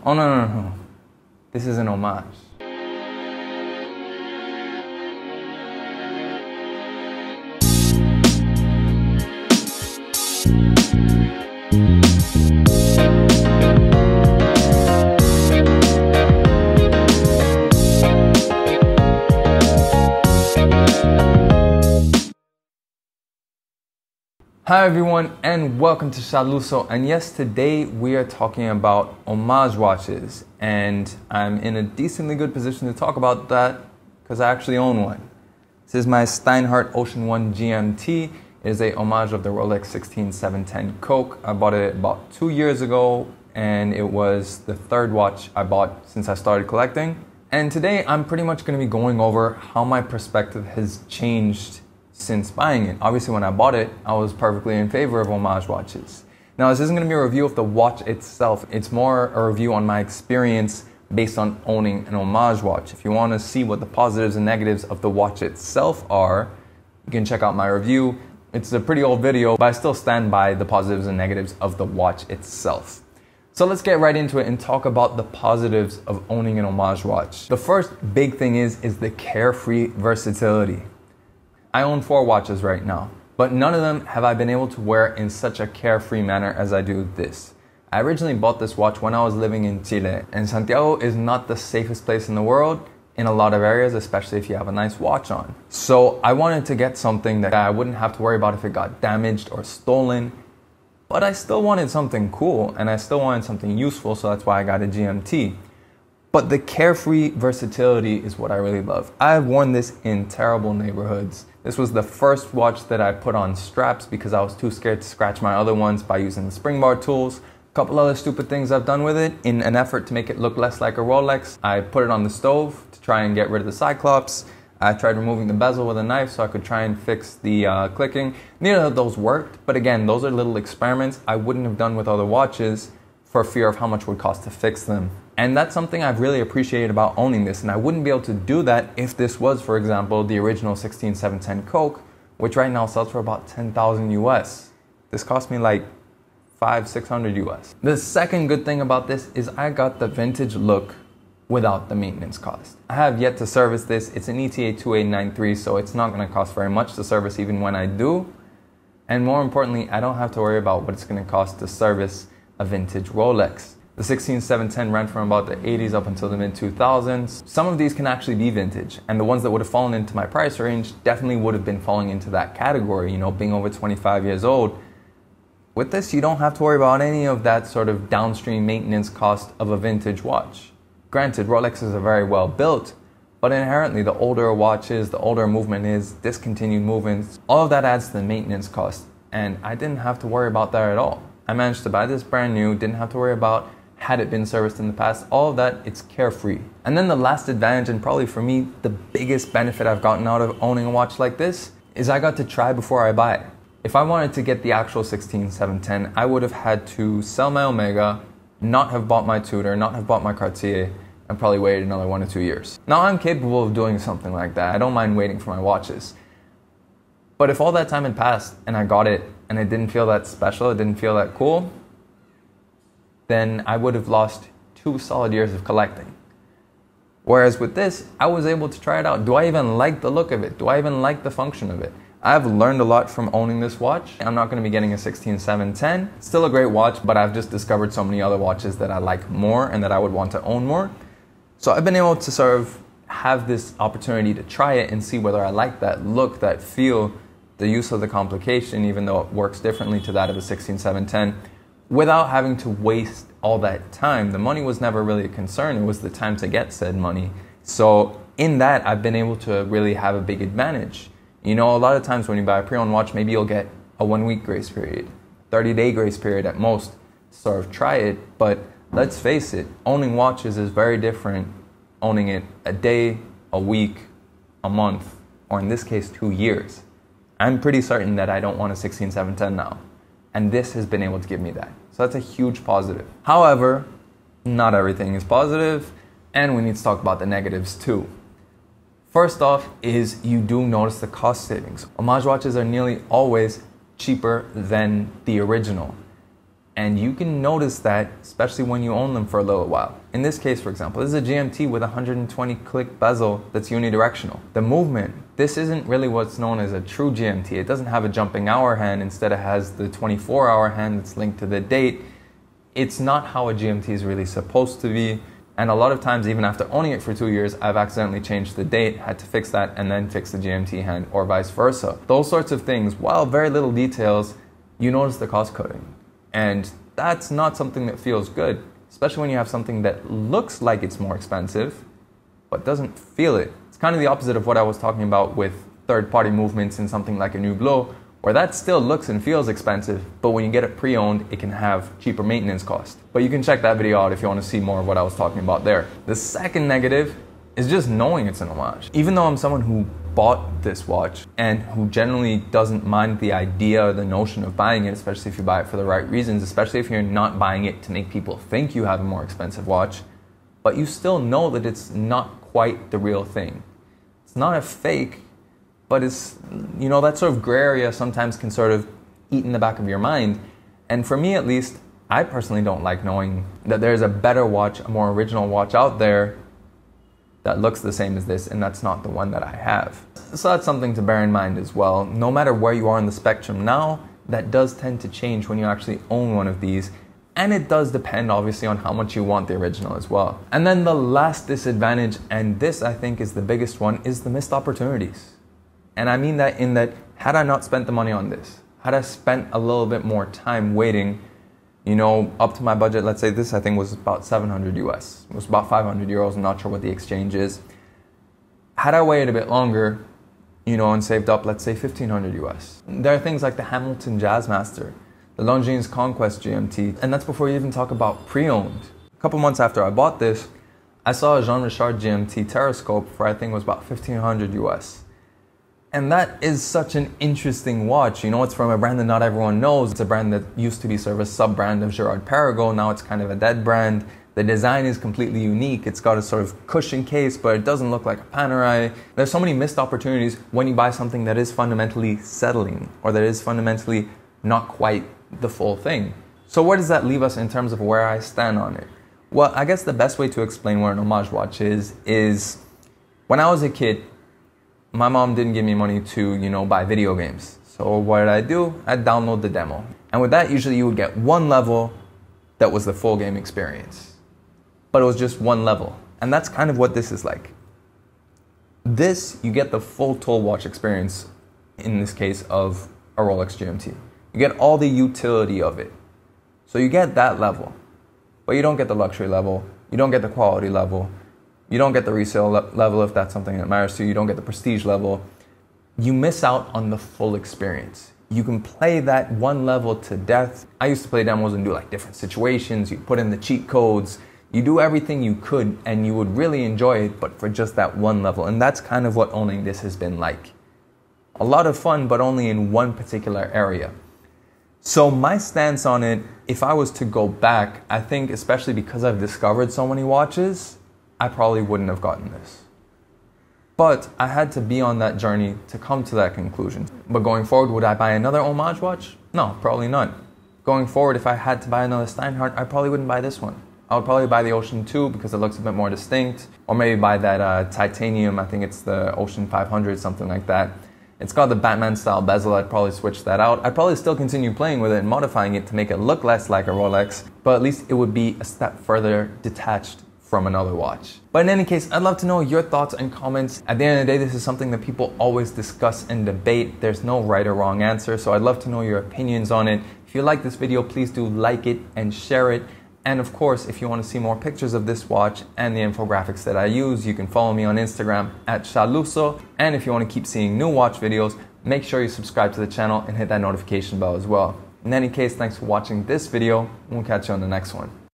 Oh no. This is an homage. Hi everyone and welcome to Shaluso, and yes, today we are talking about homage watches, and I'm in a decently good position to talk about that because I actually own one. This is my Steinhart Ocean 1 GMT. It is a homage of the Rolex 16710 Coke. I bought it about 2 years ago and it was the third watch I bought since I started collecting. And today I'm pretty much going to be going over how my perspective has changed since buying it. Obviously, when I bought it, I was perfectly in favor of homage watches. Now, this isn't going to be a review of the watch itself. It's more a review on my experience based on owning an homage watch. If you want to see what the positives and negatives of the watch itself are, you can check out my review. It's a pretty old video, but I still stand by the positives and negatives of the watch itself. So let's get right into it and talk about the positives of owning an homage watch. The first big thing is the carefree versatility. I own 4 watches right now, but none of them have I been able to wear in such a carefree manner as I do this. I originally bought this watch when I was living in Chile, and Santiago is not the safest place in the world in a lot of areas, especially if you have a nice watch on. So I wanted to get something that I wouldn't have to worry about if it got damaged or stolen, but I still wanted something cool and I still wanted something useful, so that's why I got a GMT. But the carefree versatility is what I really love. I've worn this in terrible neighborhoods. This was the first watch that I put on straps because I was too scared to scratch my other ones by using the spring bar tools. A couple other stupid things I've done with it in an effort to make it look less like a Rolex. I put it on the stove to try and get rid of the cyclops. I tried removing the bezel with a knife so I could try and fix the clicking. Neither of those worked, but again, those are little experiments I wouldn't have done with other watches for fear of how much it would cost to fix them. And that's something I've really appreciated about owning this, and I wouldn't be able to do that if this was, for example, the original 16710 Coke, which right now sells for about 10,000 US. This cost me like $500-600 US. The second good thing about this is I got the vintage look without the maintenance cost. I have yet to service this. It's an ETA 2893, so it's not going to cost very much to service even when I do. And more importantly, I don't have to worry about what it's going to cost to service a vintage Rolex. The 16710 ran from about the 80s up until the mid-2000s. Some of these can actually be vintage, and the ones that would have fallen into my price range definitely would have been falling into that category, you know, being over 25 years old. With this, you don't have to worry about any of that sort of downstream maintenance cost of a vintage watch. Granted, Rolexes are very well built, but inherently the older a watch is, the older a movement is, discontinued movements, all of that adds to the maintenance cost, and I didn't have to worry about that at all. I managed to buy this brand new, didn't have to worry about had it been serviced in the past, all of that, it's carefree. And then the last advantage, and probably for me, the biggest benefit I've gotten out of owning a watch like this, is I got to try before I buy it. If I wanted to get the actual 16710, I would have had to sell my Omega, not have bought my Tudor, not have bought my Cartier, and probably waited another 1 or 2 years. Now I'm capable of doing something like that. I don't mind waiting for my watches. But if all that time had passed and I got it and it didn't feel that special, it didn't feel that cool, then I would have lost 2 solid years of collecting. Whereas with this, I was able to try it out. Do I even like the look of it? Do I even like the function of it? I've learned a lot from owning this watch. I'm not going to be getting a 16710. Still a great watch, but I've just discovered so many other watches that I like more and that I would want to own more. So I've been able to sort of have this opportunity to try it and see whether I like that look, that feel, the use of the complication, even though it works differently to that of a 16710. Without having to waste all that time. The money was never really a concern. It was the time to get said money. So in that, I've been able to really have a big advantage. You know, a lot of times when you buy a pre-owned watch, maybe you'll get a 1-week grace period, 30-day grace period at most, to sort of try it. But let's face it, owning watches is very different. Owning it a day, a week, a month, or in this case, 2 years. I'm pretty certain that I don't want a 16710 now. And this has been able to give me that. So that's a huge positive. However, not everything is positive, and we need to talk about the negatives too. First off is you do notice the cost savings. Homage watches are nearly always cheaper than the original. And you can notice that, especially when you own them for a little while. In this case, for example, this is a GMT with a 120 click bezel that's unidirectional. The movement, this isn't really what's known as a true GMT. It doesn't have a jumping hour hand. Instead, it has the 24-hour hand that's linked to the date. It's not how a GMT is really supposed to be. And a lot of times, even after owning it for 2 years, I've accidentally changed the date, had to fix that, and then fix the GMT hand, or vice versa. Those sorts of things, while very little details, you notice the cost cutting. And that's not something that feels good, especially when you have something that looks like it's more expensive, but doesn't feel it. It's kind of the opposite of what I was talking about with third-party movements in something like a New Glow, where that still looks and feels expensive, but when you get it pre-owned, it can have cheaper maintenance costs. But you can check that video out if you want to see more of what I was talking about there. The second negative is just knowing it's an Homage. Even though I'm someone who bought this watch and who generally doesn't mind the idea or the notion of buying it, especially if you buy it for the right reasons, especially if you're not buying it to make people think you have a more expensive watch, but you still know that it's not quite the real thing. It's not a fake, but it's, you know, that sort of gray area sometimes can sort of eat in the back of your mind. And for me at least, I personally don't like knowing that there's a better watch, a more original watch out there that looks the same as this, and that's not the one that I have. So that's something to bear in mind as well. No matter where you are in the spectrum now, that does tend to change when you actually own one of these, and it does depend obviously on how much you want the original as well. And then the last disadvantage, and this I think is the biggest one, is the missed opportunities. And I mean that in that, had I not spent the money on this, had I spent a little bit more time waiting, you know, up to my budget, let's say this I think was about 700 US. It was about 500 euros, I'm not sure what the exchange is. Had I waited a bit longer, you know, and saved up, let's say 1500 US. There are things like the Hamilton Jazzmaster, the Longines Conquest GMT, and that's before you even talk about pre-owned. A couple months after I bought this, I saw a Jean Richard GMT Terrascope for I think it was about 1500 US. And that is such an interesting watch. You know, it's from a brand that not everyone knows. It's a brand that used to be sort of a sub-brand of Girard-Perregaux. Now it's kind of a dead brand. The design is completely unique. It's got a sort of cushion case, but it doesn't look like a Panerai. There's so many missed opportunities when you buy something that is fundamentally settling, or that is fundamentally not quite the full thing. So where does that leave us in terms of where I stand on it? Well, I guess the best way to explain what an Homage watch is when I was a kid, my mom didn't give me money to, you know, buy video games. So what did I do? I'd download the demo. And with that, usually you would get one level that was the full game experience. But it was just one level. And that's kind of what this is like. This, you get the full tool watch experience, in this case of a Rolex GMT. You get all the utility of it. So you get that level. But you don't get the luxury level. You don't get the quality level. You don't get the resale level if that's something that matters to you. You don't get the prestige level. You miss out on the full experience. You can play that one level to death. I used to play demos and do like different situations. You put in the cheat codes. You do everything you could and you would really enjoy it, but for just that one level. And that's kind of what owning this has been like. A lot of fun, but only in one particular area. So my stance on it, if I was to go back, I think especially because I've discovered so many watches, I probably wouldn't have gotten this. But I had to be on that journey to come to that conclusion. But going forward, would I buy another Homage watch? No, probably not. Going forward, if I had to buy another Steinhart, I probably wouldn't buy this one. I would probably buy the Ocean 2 because it looks a bit more distinct. Or maybe buy that titanium, I think it's the Ocean 500, something like that. It's got the Batman style bezel, I'd probably switch that out. I'd probably still continue playing with it and modifying it to make it look less like a Rolex, but at least it would be a step further detached from another watch. But in any case, I'd love to know your thoughts and comments. At the end of the day, this is something that people always discuss and debate. There's no right or wrong answer, so I'd love to know your opinions on it. If you like this video, please do like it and share it. And of course, if you want to see more pictures of this watch and the infographics that I use, you can follow me on Instagram at Shaluso. And if you want to keep seeing new watch videos, make sure you subscribe to the channel and hit that notification bell as well. In any case, thanks for watching this video, and we'll catch you on the next one.